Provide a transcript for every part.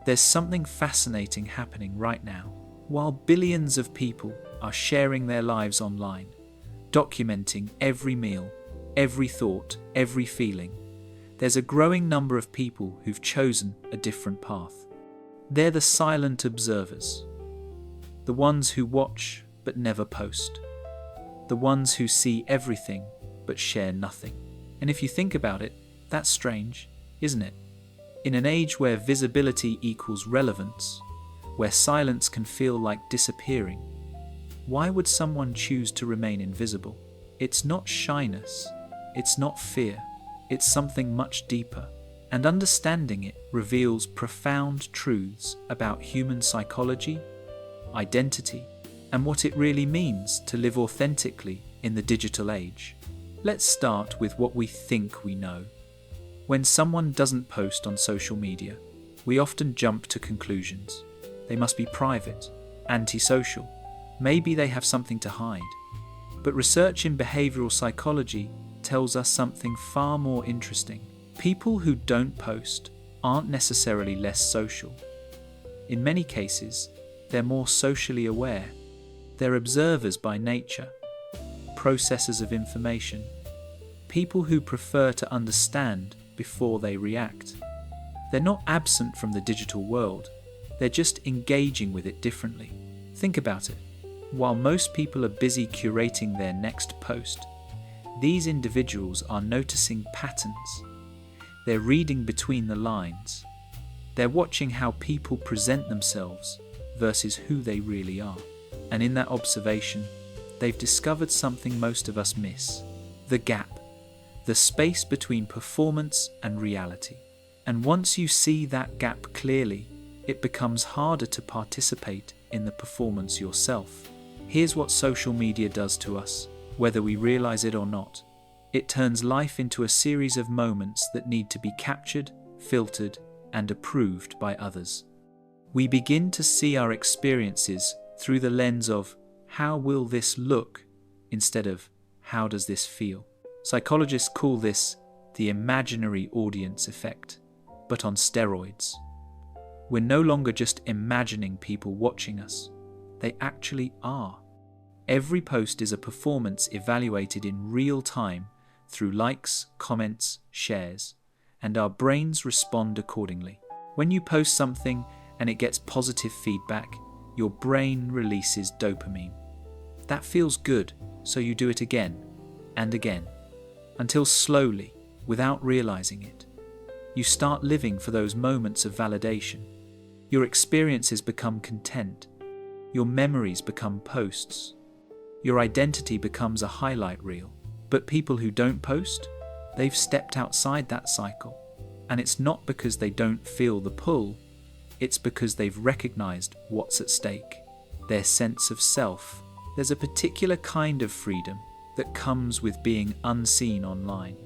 There's something fascinating happening right now. While billions of people are sharing their lives online, documenting every meal, every thought, every feeling, there's a growing number of people who've chosen a different path. They're the silent observers, the ones who watch but never post, the ones who see everything but share nothing. And if you think about it, that's strange, isn't it? In an age where visibility equals relevance, where silence can feel like disappearing, why would someone choose to remain invisible? It's not shyness, it's not fear, it's something much deeper. And understanding it reveals profound truths about human psychology, identity, and what it really means to live authentically in the digital age. Let's start with what we think we know. When someone doesn't post on social media, we often jump to conclusions. They must be private, antisocial. Maybe they have something to hide. But research in behavioral psychology tells us something far more interesting. People who don't post aren't necessarily less social. In many cases, they're more socially aware. They're observers by nature, processors of information, people who prefer to understand before they react. They're not absent from the digital world, they're just engaging with it differently. Think about it. While most people are busy curating their next post, these individuals are noticing patterns. They're reading between the lines. They're watching how people present themselves versus who they really are. And in that observation, they've discovered something most of us miss: the gap. The space between performance and reality. And once you see that gap clearly, it becomes harder to participate in the performance yourself. Here's what social media does to us, whether we realize it or not. It turns life into a series of moments that need to be captured, filtered, and approved by others. We begin to see our experiences through the lens of, how will this look, instead of, how does this feel? Psychologists call this the imaginary audience effect, but on steroids. We're no longer just imagining people watching us. They actually are. Every post is a performance evaluated in real time through likes, comments, shares, and our brains respond accordingly. When you post something and it gets positive feedback, your brain releases dopamine. That feels good, so you do it again and again, until slowly, without realizing it, you start living for those moments of validation. Your experiences become content. Your memories become posts. Your identity becomes a highlight reel. But people who don't post, they've stepped outside that cycle. And it's not because they don't feel the pull, it's because they've recognized what's at stake, their sense of self. There's a particular kind of freedom that comes with being unseen online.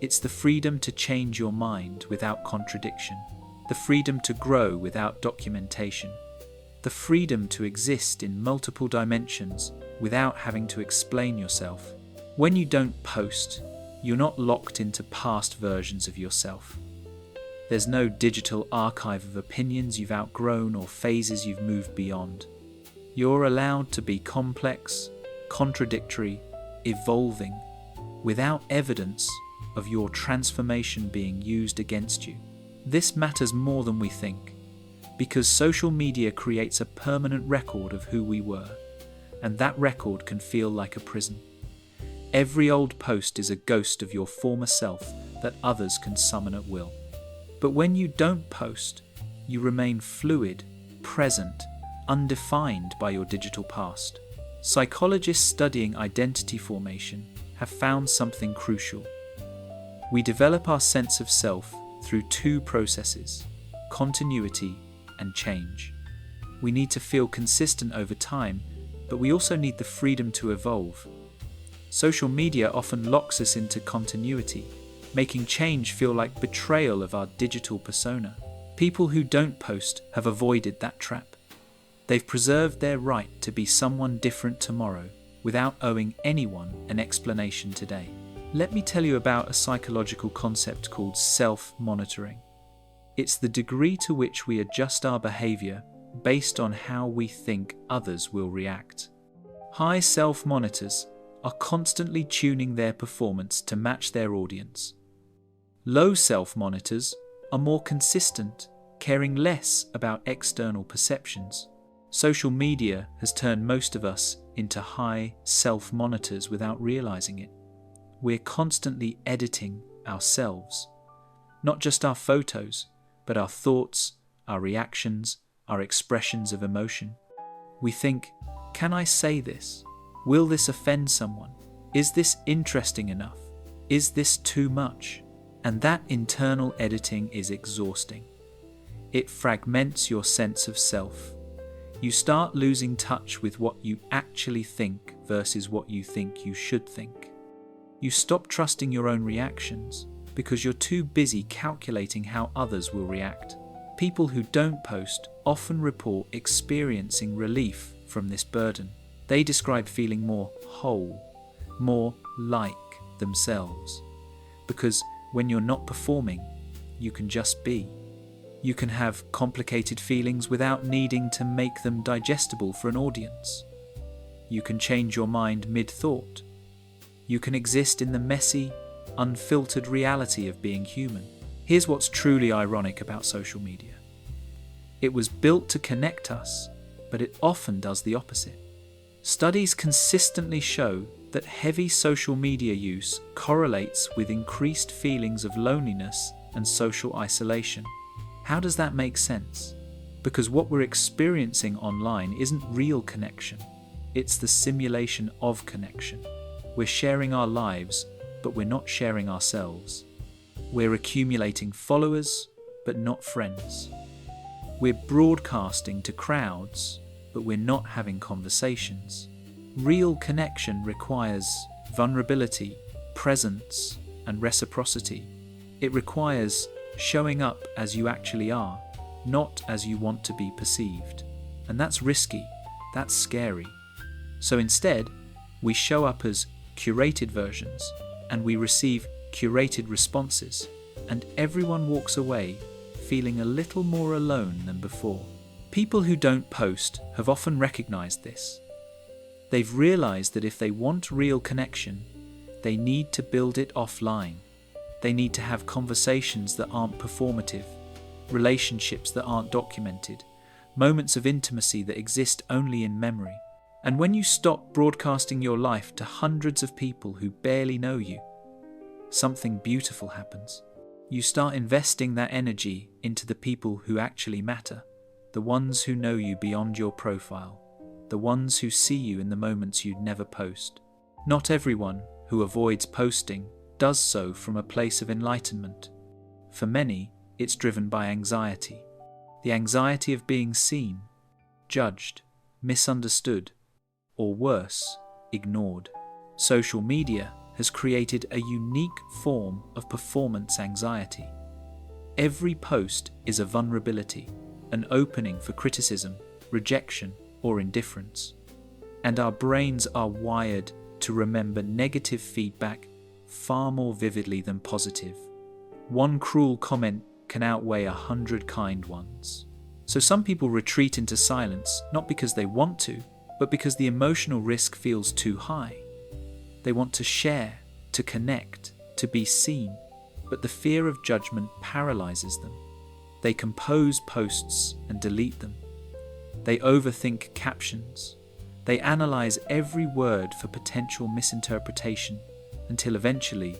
It's the freedom to change your mind without contradiction, the freedom to grow without documentation, the freedom to exist in multiple dimensions without having to explain yourself. When you don't post, you're not locked into past versions of yourself. There's no digital archive of opinions you've outgrown or phases you've moved beyond. You're allowed to be complex, contradictory, evolving, without evidence of your transformation being used against you. This matters more than we think, because social media creates a permanent record of who we were, and that record can feel like a prison. Every old post is a ghost of your former self that others can summon at will. But when you don't post, you remain fluid, present, undefined by your digital past. Psychologists studying identity formation have found something crucial. We develop our sense of self through two processes: continuity and change. We need to feel consistent over time, but we also need the freedom to evolve. Social media often locks us into continuity, making change feel like betrayal of our digital persona. People who don't post have avoided that trap. They've preserved their right to be someone different tomorrow without owing anyone an explanation today. Let me tell you about a psychological concept called self-monitoring. It's the degree to which we adjust our behavior based on how we think others will react. High self-monitors are constantly tuning their performance to match their audience. Low self-monitors are more consistent, caring less about external perceptions. Social media has turned most of us into high self-monitors without realizing it. We're constantly editing ourselves, not just our photos, but our thoughts, our reactions, our expressions of emotion. We think, can I say this? Will this offend someone? Is this interesting enough? Is this too much? And that internal editing is exhausting. It fragments your sense of self. You start losing touch with what you actually think versus what you think you should think. You stop trusting your own reactions because you're too busy calculating how others will react. People who don't post often report experiencing relief from this burden. They describe feeling more whole, more like themselves. Because when you're not performing, you can just be. You can have complicated feelings without needing to make them digestible for an audience. You can change your mind mid-thought. You can exist in the messy, unfiltered reality of being human. Here's what's truly ironic about social media. It was built to connect us, but it often does the opposite. Studies consistently show that heavy social media use correlates with increased feelings of loneliness and social isolation. How does that make sense? Because what we're experiencing online isn't real connection. It's the simulation of connection. We're sharing our lives, but we're not sharing ourselves. We're accumulating followers, but not friends. We're broadcasting to crowds, but we're not having conversations. Real connection requires vulnerability, presence, and reciprocity. It requires showing up as you actually are, not as you want to be perceived. And that's risky, that's scary. So instead, we show up as curated versions, and we receive curated responses, and everyone walks away feeling a little more alone than before. People who don't post have often recognized this. They've realized that if they want real connection, they need to build it offline. They need to have conversations that aren't performative, relationships that aren't documented, moments of intimacy that exist only in memory. And when you stop broadcasting your life to hundreds of people who barely know you, something beautiful happens. You start investing that energy into the people who actually matter, the ones who know you beyond your profile, the ones who see you in the moments you'd never post. Not everyone who avoids posting does so from a place of enlightenment. For many, it's driven by anxiety. The anxiety of being seen, judged, misunderstood, or worse, ignored. Social media has created a unique form of performance anxiety. Every post is a vulnerability, an opening for criticism, rejection, or indifference. And our brains are wired to remember negative feedback far more vividly than positive. One cruel comment can outweigh 100 kind ones. So some people retreat into silence, not because they want to, but because the emotional risk feels too high. They want to share, to connect, to be seen, but the fear of judgment paralyzes them. They compose posts and delete them. They overthink captions. They analyze every word for potential misinterpretation until eventually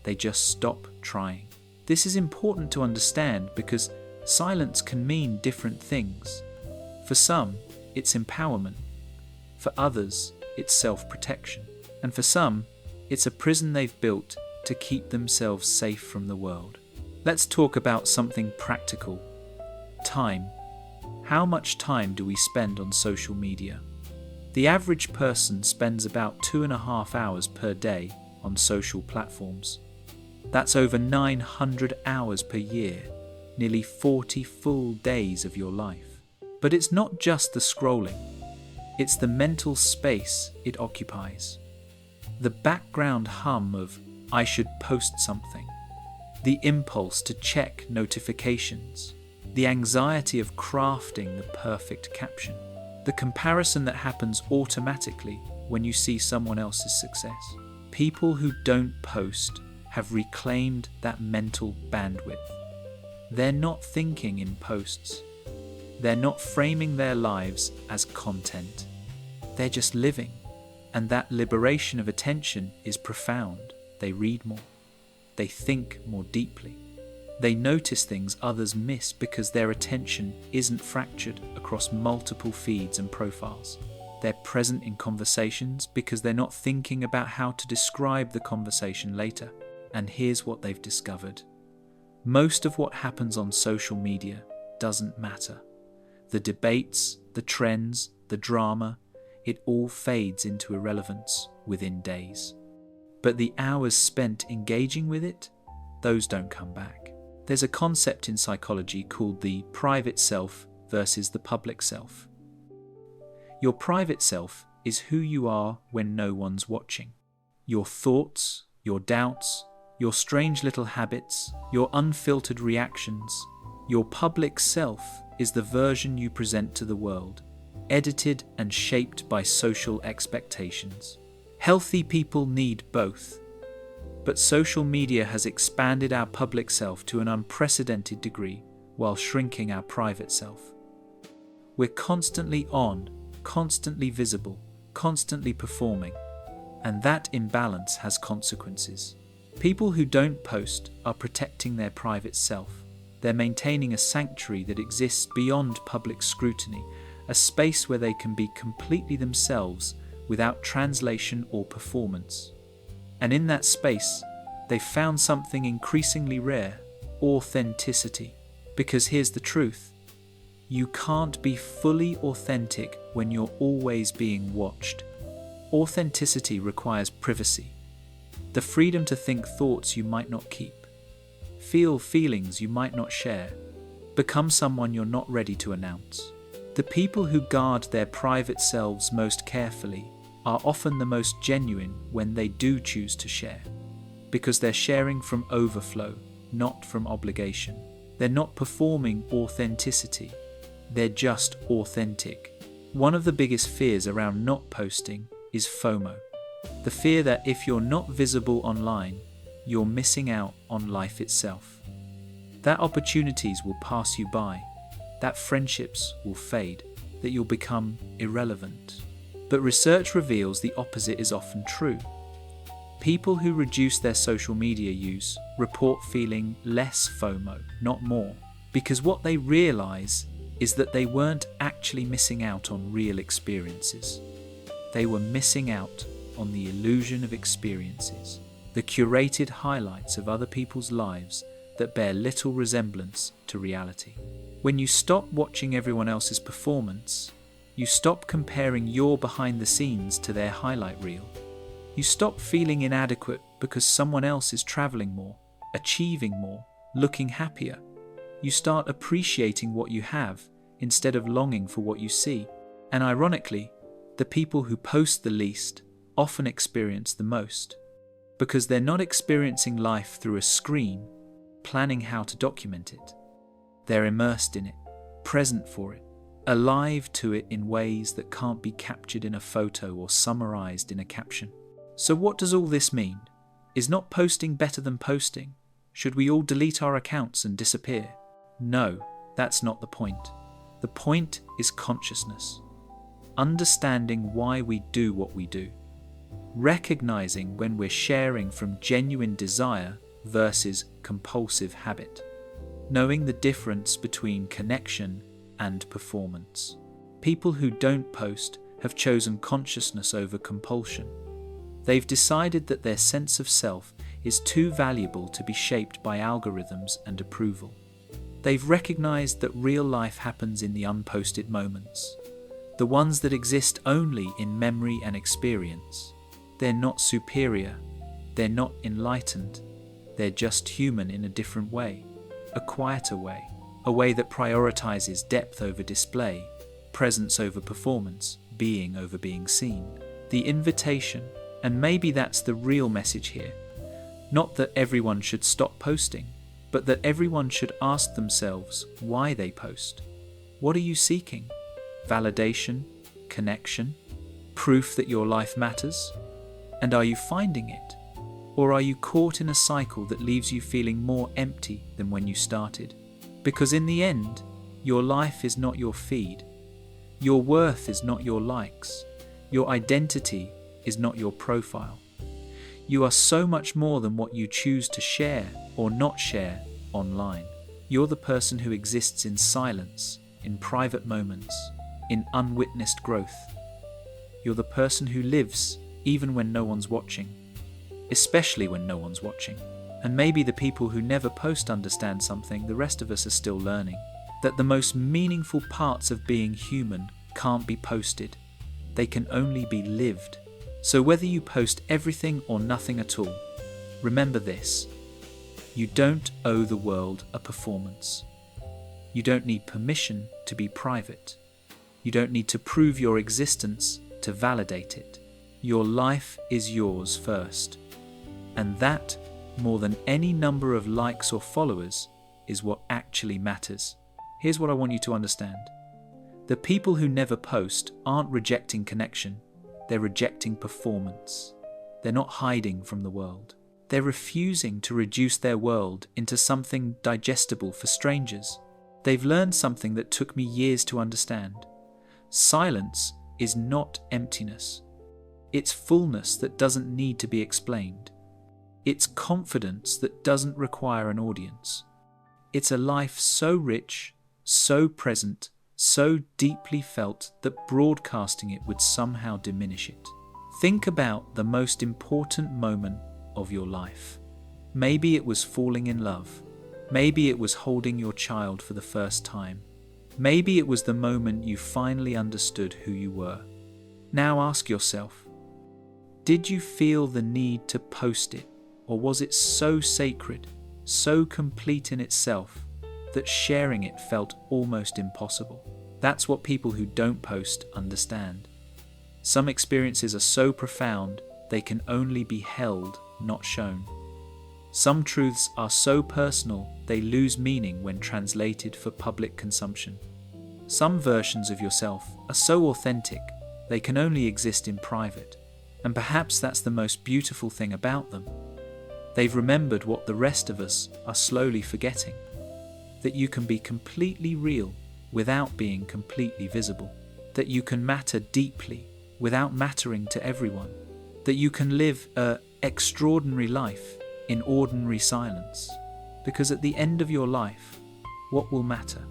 they just stop trying. This is important to understand because silence can mean different things. For some, it's empowerment. For others, it's self-protection. And for some, it's a prison they've built to keep themselves safe from the world. Let's talk about something practical. Time. How much time do we spend on social media? The average person spends about 2.5 hours per day on social platforms. That's over 900 hours per year, nearly 40 full days of your life. But it's not just the scrolling, it's the mental space it occupies. The background hum of, I should post something. the impulse to check notifications, the anxiety of crafting the perfect caption, the comparison that happens automatically when you see someone else's success. People who don't post have reclaimed that mental bandwidth. They're not thinking in posts. They're not framing their lives as content. They're just living. And that liberation of attention is profound. They read more. They think more deeply. They notice things others miss because their attention isn't fractured across multiple feeds and profiles. They're present in conversations because they're not thinking about how to describe the conversation later. And here's what they've discovered. Most of what happens on social media doesn't matter. The debates, the trends, the drama, it all fades into irrelevance within days. But the hours spent engaging with it, those don't come back. There's a concept in psychology called the private self versus the public self. Your private self is who you are when no one's watching. Your thoughts, your doubts, your strange little habits, your unfiltered reactions. Your public self is the version you present to the world, edited and shaped by social expectations. Healthy people need both. But social media has expanded our public self to an unprecedented degree while shrinking our private self. We're constantly on, constantly visible, constantly performing, and that imbalance has consequences. People who don't post are protecting their private self. They're maintaining a sanctuary that exists beyond public scrutiny, a space where they can be completely themselves without translation or performance. And in that space, they've found something increasingly rare: authenticity. Because here's the truth. You can't be fully authentic when you're always being watched. Authenticity requires privacy. The freedom to think thoughts you might not keep. Feel feelings you might not share. Become someone you're not ready to announce. The people who guard their private selves most carefully are often the most genuine when they do choose to share, because they're sharing from overflow, not from obligation. They're not performing authenticity, they're just authentic. One of the biggest fears around not posting is FOMO, the fear that if you're not visible online, you're missing out on life itself. That opportunities will pass you by, that friendships will fade, that you'll become irrelevant. But research reveals the opposite is often true. People who reduce their social media use report feeling less FOMO, not more, because what they realize is that they weren't actually missing out on real experiences. They were missing out on the illusion of experiences, the curated highlights of other people's lives that bear little resemblance to reality. When you stop watching everyone else's performance, you stop comparing your behind the scenes to their highlight reel. You stop feeling inadequate because someone else is traveling more, achieving more, looking happier. You start appreciating what you have instead of longing for what you see. And ironically, the people who post the least often experience the most, because they're not experiencing life through a screen, planning how to document it. They're immersed in it, present for it, alive to it in ways that can't be captured in a photo or summarized in a caption. So what does all this mean? Is not posting better than posting? Should we all delete our accounts and disappear? No, that's not the point. The point is consciousness. Understanding why we do what we do. Recognizing when we're sharing from genuine desire versus compulsive habit. Knowing the difference between connection and performance. People who don't post have chosen consciousness over compulsion. They've decided that their sense of self is too valuable to be shaped by algorithms and approval. They've recognized that real life happens in the unposted moments, the ones that exist only in memory and experience. They're not superior, they're not enlightened, they're just human in a different way, a quieter way, a way that prioritizes depth over display, presence over performance, being over being seen. The invitation, and maybe that's the real message here, Not that everyone should stop posting, but that everyone should ask themselves why they post. What are you seeking? Validation? Connection? Proof that your life matters? And are you finding it? Or are you caught in a cycle that leaves you feeling more empty than when you started? Because in the end, your life is not your feed. Your worth is not your likes. Your identity is not your profile. You are so much more than what you choose to share or not share online. You're the person who exists in silence, in private moments, in unwitnessed growth. You're the person who lives even when no one's watching, especially when no one's watching. And maybe the people who never post understand something the rest of us are still learning, that the most meaningful parts of being human can't be posted. They can only be lived. So whether you post everything or nothing at all, remember this: you don't owe the world a performance. You don't need permission to be private. You don't need to prove your existence to validate it. Your life is yours first. And that, more than any number of likes or followers, is what actually matters. Here's what I want you to understand. The people who never post aren't rejecting connection. They're rejecting performance. They're not hiding from the world. They're refusing to reduce their world into something digestible for strangers. They've learned something that took me years to understand. Silence is not emptiness. It's fullness that doesn't need to be explained. It's confidence that doesn't require an audience. It's a life so rich, so present, so deeply felt that broadcasting it would somehow diminish it. Think about the most important moment of your life. Maybe it was falling in love. Maybe it was holding your child for the first time. Maybe it was the moment you finally understood who you were. Now ask yourself, did you feel the need to post it, or was it so sacred, so complete in itself, that sharing it felt almost impossible? That's what people who don't post understand. Some experiences are so profound they can only be held, not shown. Some truths are so personal they lose meaning when translated for public consumption. Some versions of yourself are so authentic they can only exist in private, and perhaps that's the most beautiful thing about them. They've remembered what the rest of us are slowly forgetting, that you can be completely real without being completely visible, that you can matter deeply without mattering to everyone, that you can live an extraordinary life in ordinary silence. Because at the end of your life, what will matter?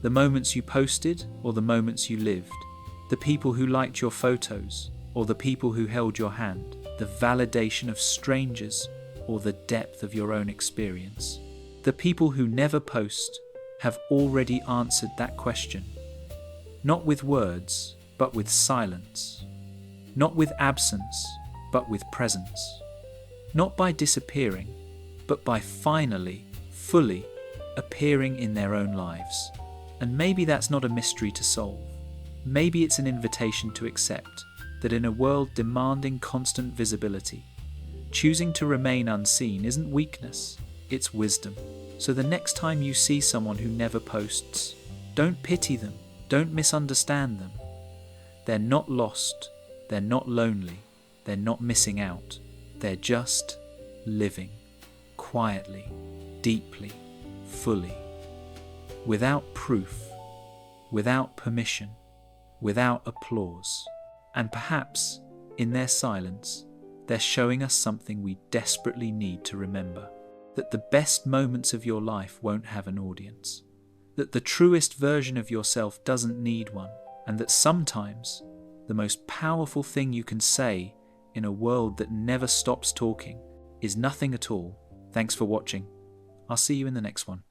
The moments you posted or the moments you lived? The people who liked your photos or the people who held your hand? The validation of strangers or the depth of your own experience? The people who never post have already answered that question. Not with words, but with silence. Not with absence, but with presence. Not by disappearing, but by finally, fully appearing in their own lives. And maybe that's not a mystery to solve. Maybe it's an invitation to accept that in a world demanding constant visibility, choosing to remain unseen isn't weakness, it's wisdom. So the next time you see someone who never posts, don't pity them, don't misunderstand them. They're not lost, they're not lonely, they're not missing out. They're just living, quietly, deeply, fully, without proof, without permission, without applause. And perhaps, in their silence, they're showing us something we desperately need to remember. That the best moments of your life won't have an audience. That the truest version of yourself doesn't need one. And that sometimes, the most powerful thing you can say in a world that never stops talking is nothing at all. Thanks for watching. I'll see you in the next one.